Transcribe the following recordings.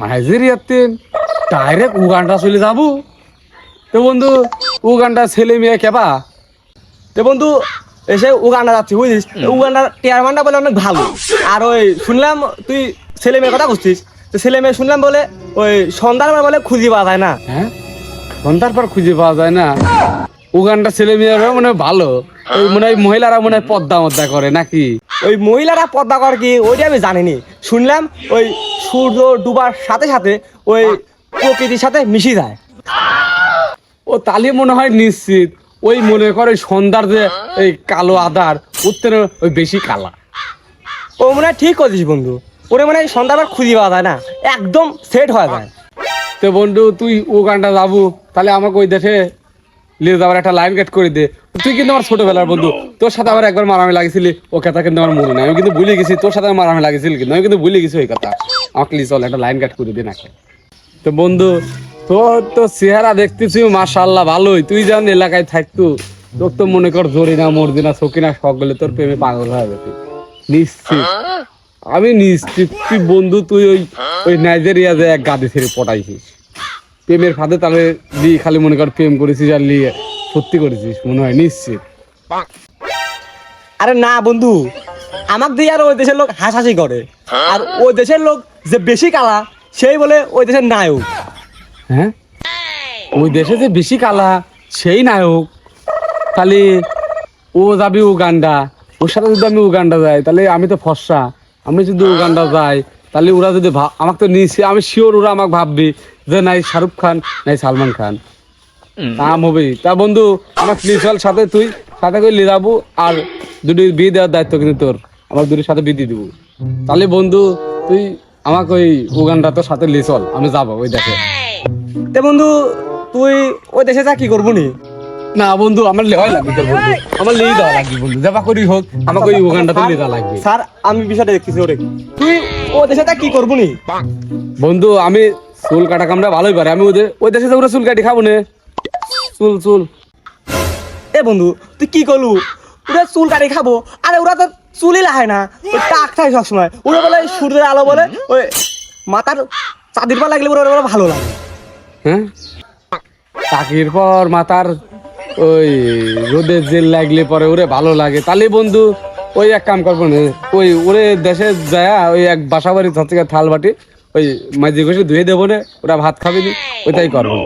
নাইজেরিয়াতে direct Uganda চলে যাবো। তো বন্ধু উগান্ডা ছেলে মেয়ে কেবা? তো বন্ধু এসে উগান্ডা যাচ্ছি বুঝিস, উগান্ডার টিয়ার মানটা বলে অনেক ভালো। আর ওই শুনলাম তুই ছেলে মেয়ের কথা বুঝছিস, তো ছেলে মেয়ে শুনলাম বলে ওই সন্ধ্যার বলে খুঁজে পাওয়া যায় না। হ্যাঁ, সন্ধ্যার পর খুঁজে পাওয়া যায় না? উগান্ডা ছেলে মেয়েরা মনে হয় ভালো, ওই মনে হয় মহিলারা মনে হয় পদ্মা মদ্দা করে নাকি? ওই মহিলারা পর্দা করে কি ওইটা আমি জানিনি, শুনলাম ওই সূর্য ডুবার সাথে সাথে ওই প্রকৃতির সাথে মিশে যায়। ও তাহলে মনে হয় নিশ্চিত ওই মনে করে সন্ধ্যার যে এই কালো আদার উত্তরে ওই বেশি কালা। ও মনে হয় ঠিক করছিস বন্ধু, ওরে মনে হয় সন্ধ্যাবার খুঁজে পাওয়া যায় না, একদম সেট হয়ে যায়। তো বন্ধু তুই উগান্ডা যাবো, তাহলে আমাকে ওই দেশে নিয়ে যাওয়ার একটা লাইন কাট করে দে। তুই কিন্তু আমার ছোটবেলার বন্ধু, তোর সাথে আমার একবার মারামারি লাগেছিলি, ও কথা কিন্তু আমার মনে নাই। আমি কিন্তু ভুলে গেছি তোর সাথে মারামারি লাগেছিল, কিন্তু আমি কিন্তু ভুলে গেছি ওই কথা। আমাকে লিয়ে চল, একটা লাইন কাট করে দে নাকি। তো বন্ধু তোর তো চেহারা দেখতেছি মাশাআল্লাহ ভালোই, তুই যেমন এলাকায় থাকতো তোর তো মনে কর জরিনা মর্জিনা সকিনা সকলে তোর প্রেমে পাগল হয়ে গেছে নিশ্চিত। আমি নিশ্চিত তুই বন্ধু তুই ওই ওই নাইজেরিয়া যে এক গাদি ছেড়ে পটাইছিস প্রেমের ফাঁদে, তাহলে দিয়ে খালি মনে কর প্রেম করেছিস আর নিয়ে সত্যি করেছিস মনে হয় নিশ্চিত। আরে না বন্ধু, আমাক দিয়ে আর ওই দেশের লোক হাসাহাসি করে, আর ওই দেশের লোক যে বেশি কালা সেই বলে ওই দেশের নায়ক। হ্যাঁ, ওই দেশে যে বেশি কালা সেই নায়ক, তাহলে ও যাবি উগান্ডা, ওর সাথে যদি আমি উগান্ডা যাই তাহলে আমি তো ফর্সা। আমি যদি উগান্ডা যাই তাহলে ওরা যদি আমাকে তো নিশ্চয় আমি শিওর ওরা আমাকে ভাববি যে নাই শাহরুখ খান নাই সালমান খান নাম হবে। তা বন্ধু আমার প্লিজল সাথে তুই সাথে করে নিয়ে যাবো, আর দুটি বিয়ে দেওয়ার দায়িত্ব কিন্তু তোর, আমার দুটির সাথে বিয়ে দিয়ে দেবো। তাহলে বন্ধু তুই আমাকে ওই উগান্ডা তোর সাথে নিয়ে চল, আমি যাবো ওই দেখে। তে বন্ধু তুই ওই দেশে যা কি করবো নি? না বন্ধু আমার লেওয়াই লাগবে তোর বন্ধু, আমার লিয়ে দেওয়া লাগবে বন্ধু, যাবা করি হোক আমাকে ওই উগান্ডাতে নিয়ে যাওয়া লাগবে। স্যার আমি বিষয়টা দেখতেছি, ওরে তুই ওই দেশে যা কি করবো নি? বন্ধু আমি চুল কাটা কামটা ভালোই পারে, আমি ওই দেশে ওরা চুল কাটি খাবো না, চুল চুল। এ বন্ধু তুই কি করলু? ওরা চুল কাটি খাবো, আরে ওরা তো চুলই লাহে না, ওই টাক খায় সবসময়। ওরা বলে সূর্যের আলো বলে ওই মাথার চাঁদির পা লাগলে ওরা ওরা ভালো লাগে। হ্যাঁ, চাকরির পর মাথার ওই রোদের জেল লাগলে পরে ওরে ভালো লাগে, তাহলে বন্ধু ওই এক কাম করবো না, ওই ওরে দেশে যায় ওই এক বাসা বাড়ি থেকে থাল বাটি ওই মাঝে ঘষে ধুয়ে দেবো না, ওরা ভাত খাবে নি, ওইটাই করবো।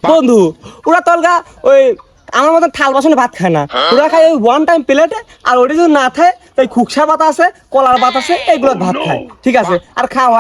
বন্ধু ওরা তলগা ওই আমার মতন থাল বাসনে ভাত খায় না, ওরা খায় ওই ওয়ান টাইম প্লেটে, আর ওটা যদি না খায় তাই খুকসা পাতা আছে কলার পাতা আছে এইগুলো ভাত খায়, ঠিক আছে? আর খাওয়া